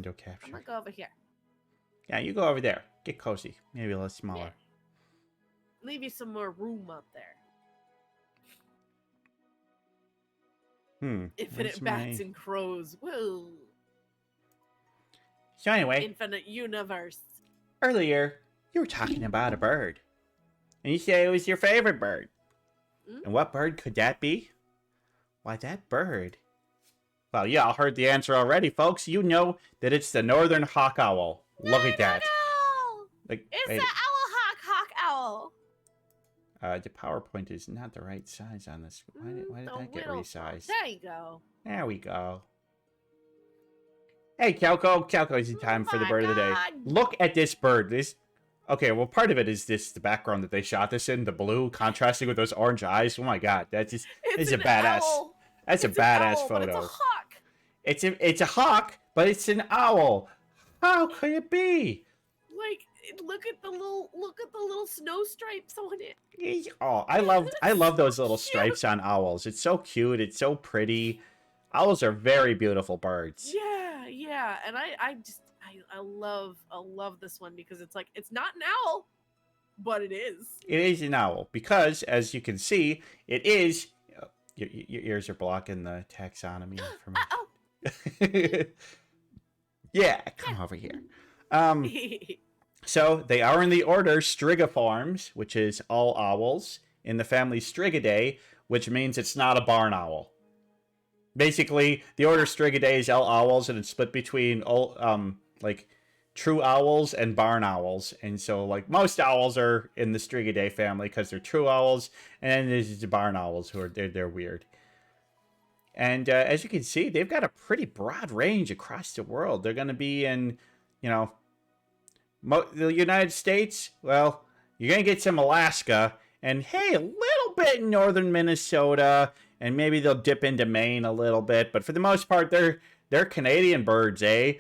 Window I'm capture. gonna go over here. Yeah, you go over there. Get cozy. Maybe a little smaller. Yeah. Leave you some more room up there. Infinite bats and crows. Whoa. So anyway, Infinite universe. earlier you were talking about a bird. And you said it was your favorite bird. And what bird could that be? Why, that bird. Well, yeah, I heard the answer already, folks. You know that it's the northern hawk owl. Look at that. No! Like, It's wait, the hawk owl. the PowerPoint is not the right size on this. Why did that get resized? There you go. There we go. Hey, Calco. Calco, it's time for the bird of the day. Look at this bird. Okay, well, part of it is the background that they shot this in, the blue contrasting with those orange eyes. Oh my god, that's just, it's a badass. Owl. That's a badass owl, photo. But it's a hawk. It's a hawk, but it's an owl. How could it be? Like, look at the little snow stripes on it. Oh, I love those little stripes on owls. It's so cute. It's so pretty. Owls are very beautiful birds. Yeah, and I love this one because it's like it's not an owl, but it is. It is an owl because, as you can see, it is. Your ears are blocking the taxonomy information. Yeah, come over here. So they are in the order Strigiformes, which is all owls, in the family Strigidae, which means it's not a barn owl. Basically, the order Strigidae is all owls, and it's split between like true owls and barn owls. And so, like, most owls are in the Strigidae family because they're true owls, and then there's the barn owls who are they're weird. And as you can see, they've got a pretty broad range across the world. They're going to be in, the United States. Well, you're going to get some Alaska, and hey, a little bit in northern Minnesota. And maybe they'll dip into Maine a little bit. But for the most part, they're Canadian birds, eh?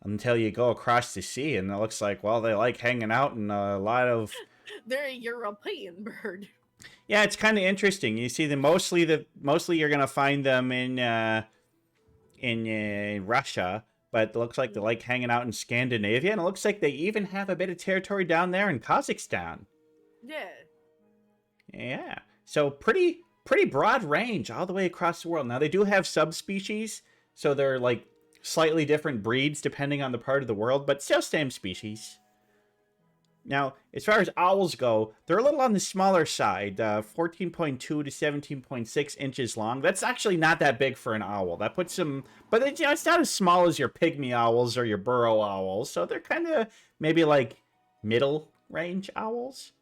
Until you go across the sea, and it looks like, well, they like hanging out in a lot of... They're a European bird. Yeah, it's kind of interesting. You see them mostly you're going to find them in Russia. But it looks like they like hanging out in Scandinavia. And it looks like they even have a bit of territory down there in Kazakhstan. Yeah. Yeah. So pretty broad range all the way across the world. Now, they do have subspecies, so they're like slightly different breeds depending on the part of the world, but still same species. Now, as far as owls go, they're a little on the smaller side, 14.2 to 17.6 inches long. That's actually not that big for an owl. That puts them, but it's not as small as your pygmy owls or your burrow owls, so they're kind of maybe like middle range owls.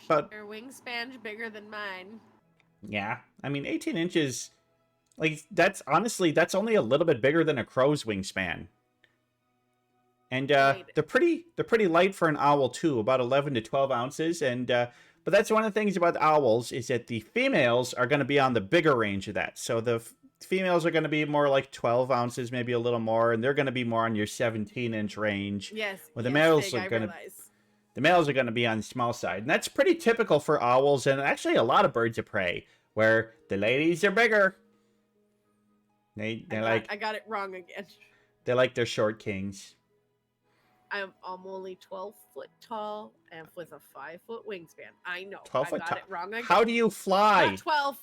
But their wingspan's bigger than mine. Yeah, I mean, 18 inches, like, that's only a little bit bigger than a crow's wingspan. And they're pretty light for an owl too, about 11 to 12 ounces. And but that's one of the things about owls is that the females are going to be on the bigger range of that. So the females are going to be more like 12 ounces, maybe a little more, and they're going to be more on your 17-inch range. Yes. Well, the males are going to. The males are going to be on the small side. And that's pretty typical for owls and actually a lot of birds of prey, where the ladies are bigger. I got it wrong again. They like their short kings. I'm only 12 foot tall and with a 5 foot wingspan. I know. 12 foot tall. It wrong again. How do you fly?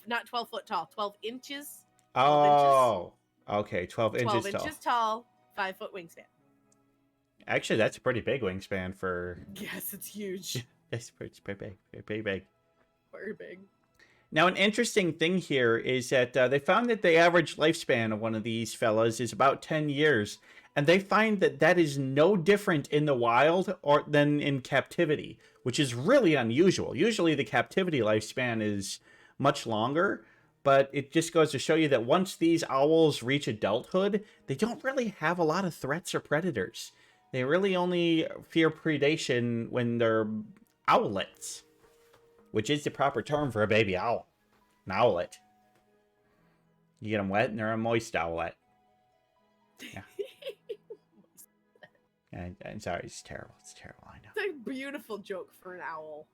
Not 12 foot tall. 12 inches. 12 inches. Okay, 12 inches tall. 12 inches tall, 5 foot wingspan. Actually, that's a pretty big wingspan for... Yes, it's huge. It's pretty big. Very big. Very big. Now, an interesting thing here is that they found that the average lifespan of one of these fellas is about 10 years. And they find that that is no different in the wild than in captivity, which is really unusual. Usually the captivity lifespan is much longer, but it just goes to show you that once these owls reach adulthood, they don't really have a lot of threats or predators. They really only fear predation when they're owlets, which is the proper term for a baby owl. An owlet. You get them wet and they're a moist owlet. Yeah. I'm sorry, it's terrible. It's terrible, I know. It's a beautiful joke for an owl.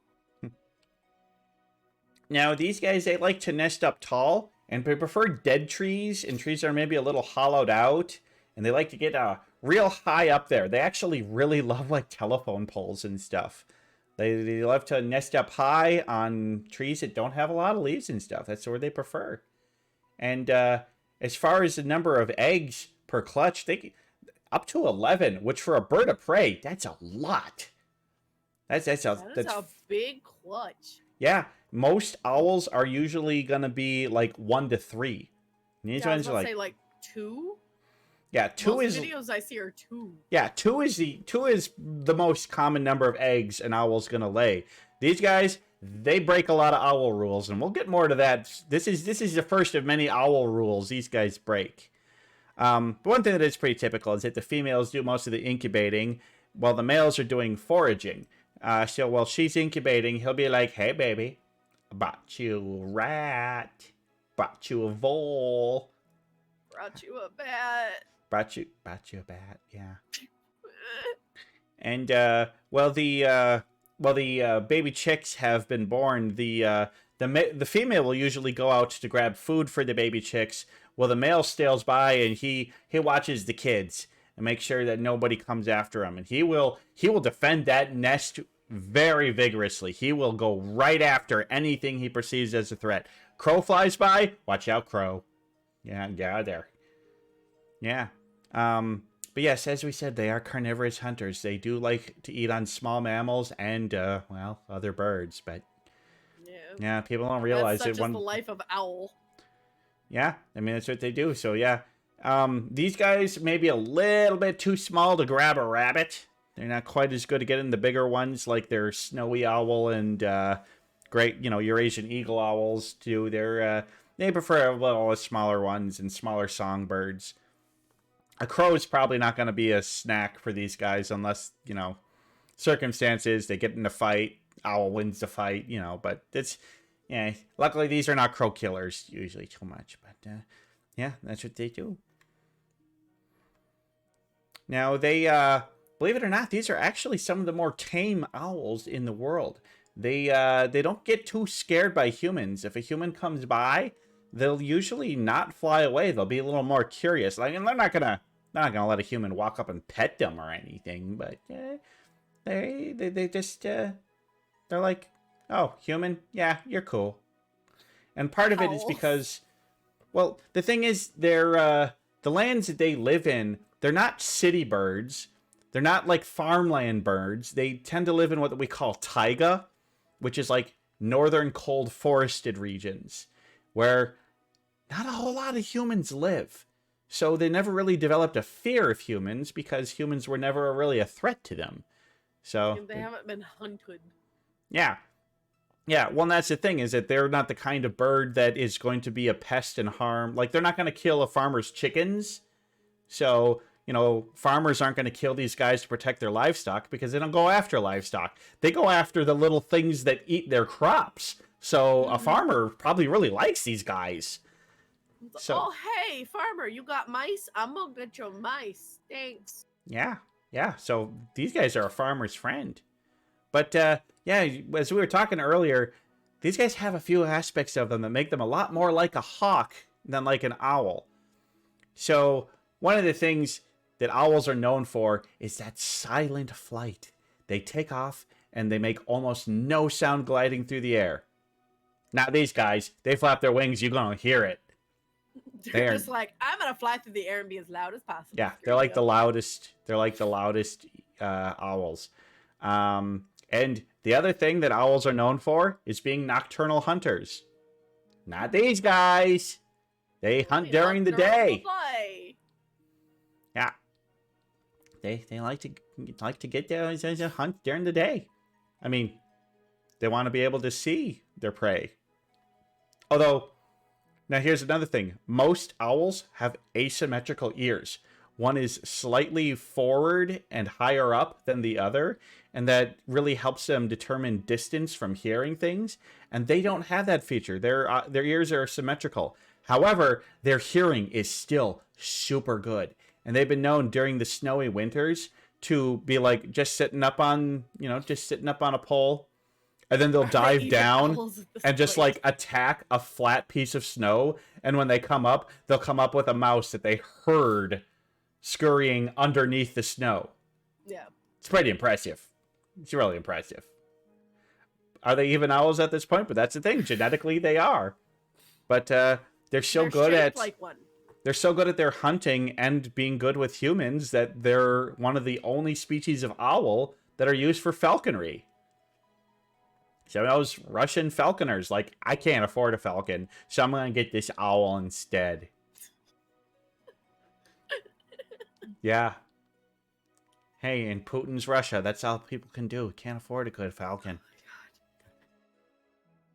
Now, these guys, they like to nest up tall, and they prefer dead trees and trees that are maybe a little hollowed out. and they like to get real high up there. They actually really love like telephone poles and stuff. They love to nest up high on trees that don't have a lot of leaves and stuff. That's where they prefer. And as far as the number of eggs per clutch, up to 11, which for a bird of prey, that's a lot. That's a big clutch. Yeah, most owls are usually gonna be like 1 to 3. And these ones are say like 2. Yeah, 2 most is videos I see are 2. Yeah, 2 is the most common number of eggs an owl's gonna lay. These guys, they break a lot of owl rules, and we'll get more to that. This is the first of many owl rules these guys break. But one thing that is pretty typical is that the females do most of the incubating, while the males are doing foraging. So while she's incubating, he'll be like, "Hey, baby, brought you a rat, brought you a vole, brought you a bat, brought you a bat, yeah." And while the baby chicks have been born, the female will usually go out to grab food for the baby chicks, while the male stays by and he watches the kids and make sure that nobody comes after him. And he will defend that nest very vigorously. He will go right after anything he perceives as a threat. Crow flies by, watch out, crow. Yeah, get out of there. Yeah. But yes, as we said, they are carnivorous hunters. They do like to eat on small mammals and other birds. But yeah, people don't realize that's such is the life of owl. Yeah, I mean, that's what they do. So yeah, these guys may be a little bit too small to grab a rabbit. They're not quite as good at getting the bigger ones like their snowy owl and great, Eurasian eagle owls do. They prefer a little smaller ones and smaller songbirds. A crow is probably not going to be a snack for these guys unless, circumstances, they get in a fight, owl wins the fight, but it's, yeah, luckily these are not crow killers usually too much, but yeah, that's what they do. Now they, believe it or not, these are actually some of the more tame owls in the world. They don't get too scared by humans. If a human comes by, they'll usually not fly away. They'll be a little more curious. Like, and they're not gonna let a human walk up and pet them or anything. But they just they're like, "Oh, human, yeah, you're cool." And part of it is because, well, the thing is, they're the lands that they live in. They're not city birds. They're not like farmland birds. They tend to live in what we call taiga, which is like northern cold forested regions where not a whole lot of humans live. So they never really developed a fear of humans because humans were never really a threat to them. So and they haven't been hunted. Yeah. Yeah, well, that's the thing, is that they're not the kind of bird that is going to be a pest and harm. Like, they're not going to kill a farmer's chickens. So, farmers aren't going to kill these guys to protect their livestock because they don't go after livestock. They go after the little things that eat their crops. So a farmer probably really likes these guys. So, oh, hey, farmer, you got mice? I'm going to get your mice. Thanks. Yeah. So these guys are a farmer's friend. But, yeah, as we were talking earlier, these guys have a few aspects of them that make them a lot more like a hawk than like an owl. So one of the things that owls are known for is that silent flight. They take off and they make almost no sound gliding through the air. Now these guys, they flap their wings, you're going to hear it. They're just like, I'm going to fly through the air and be as loud as possible. Yeah, they're like the loudest. They're like the loudest owls. And the other thing that owls are known for is being nocturnal hunters. Not these guys. They hunt during the day. Yeah. They like to get there and hunt during the day. I mean, they want to be able to see their prey. Although, now here's another thing. Most owls have asymmetrical ears. One is slightly forward and higher up than the other, and that really helps them determine distance from hearing things. And they don't have that feature. Their ears are symmetrical. However, their hearing is still super good. And they've been known during the snowy winters to be like just sitting up on a pole. And then they'll dive down and just like attack a flat piece of snow. And when they come up, they'll come up with a mouse that they heard scurrying underneath the snow. Yeah. It's pretty impressive. It's really impressive. Are they even owls at this point? But that's the thing. Genetically, they are. But they're so They're good shaped at like one. they're so good at their hunting and being good with humans that they're one of the only species of owl that are used for falconry. So those Russian falconers, like, I can't afford a falcon, so I'm gonna get this owl instead. Yeah. Hey, in Putin's Russia, that's all people can do. Can't afford a good falcon.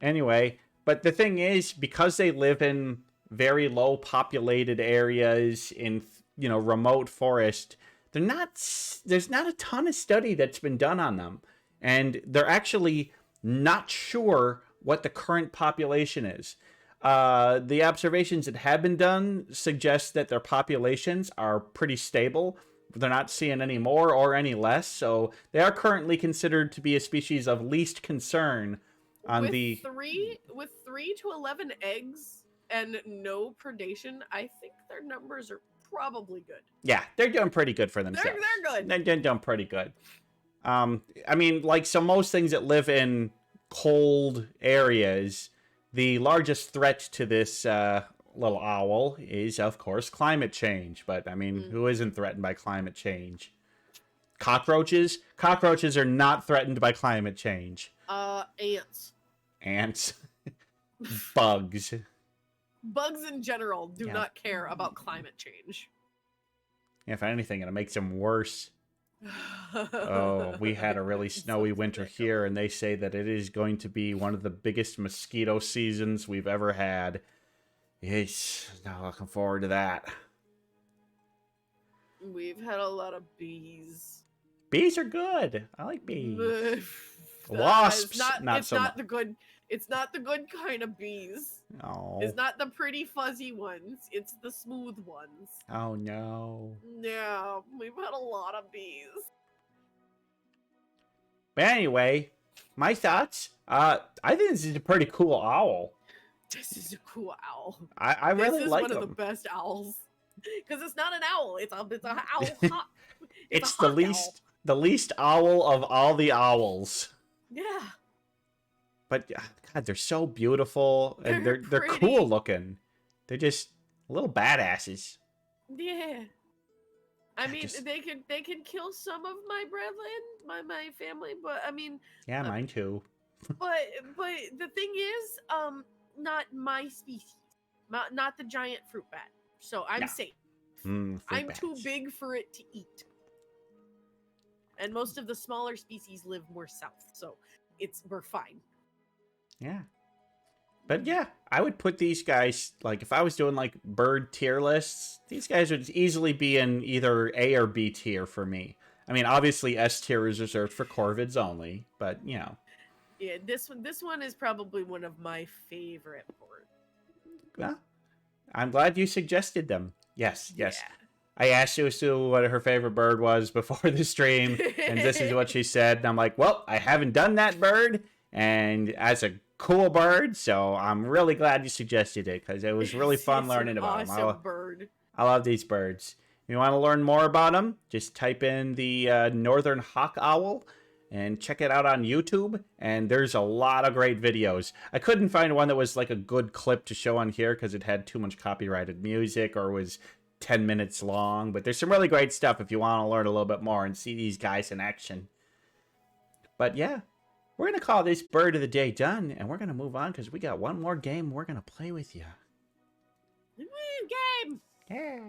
Anyway, but the thing is, because they live in very low populated areas in, remote forest, there's not a ton of study that's been done on them. And they're actually not sure what the current population is. The observations that have been done suggest that their populations are pretty stable. They're not seeing any more or any less, so they are currently considered to be a species of least concern on with the... with 3 to 11 eggs and no predation, I think their numbers are probably good. Yeah, they're doing pretty good for themselves. They're good. They're doing pretty good. I mean, like, so most things that live in cold areas, the largest threat to this little owl is, of course, climate change. But, I mean, who isn't threatened by climate change? Cockroaches? Cockroaches are not threatened by climate change. Ants. Ants. Bugs. Bugs in general do not care about climate change. If anything, it makes them worse. Oh, we had a really snowy winter here, and they say that it is going to be one of the biggest mosquito seasons we've ever had. Yes, not looking forward to that. We've had a lot of bees. Bees are good. I like bees. Wasps, not so much. It's not the good kind of bees. Oh. It's not the pretty fuzzy ones. It's the smooth ones. Oh no. Yeah, we've had a lot of bees. But anyway, my thoughts. I think this is a pretty cool owl. This is a cool owl. I really like This is one of the best owls. Because it's not an owl. It's a owl hawk. It's the least owl of all the owls. Yeah. But God, they're so beautiful and they're cool looking. They're just little badasses. Yeah. I mean, they can kill some of my brethren, my family, but I mean. Yeah, mine too. but the thing is, not my species, not the giant fruit bat. So I'm safe. I'm too big for it to eat. And most of the smaller species live more south, so we're fine. Yeah. But yeah, I would put these guys, like, if I was doing, like, bird tier lists, these guys would easily be in either A or B tier for me. I mean, obviously S tier is reserved for corvids only, but, you know. Yeah, this one is probably one of my favorite birds. Well, I'm glad you suggested them. Yes. Yeah. I asked Susu what her favorite bird was before the stream, and this is what she said. And I'm like, well, I haven't done that bird, and as a cool bird, so I'm really glad you suggested it, because it was really fun learning about them. Awesome bird. I love these birds. If you want to learn more about them, just type in the northern hawk owl and check it out on YouTube, and there's a lot of great videos. I couldn't find one that was like a good clip to show on here because it had too much copyrighted music or was 10 minutes long, but there's some really great stuff if you want to learn a little bit more and see these guys in action. But yeah, we're going to call this bird of the day done, and we're going to move on because we got one more game we're going to play with you. Game! Yeah.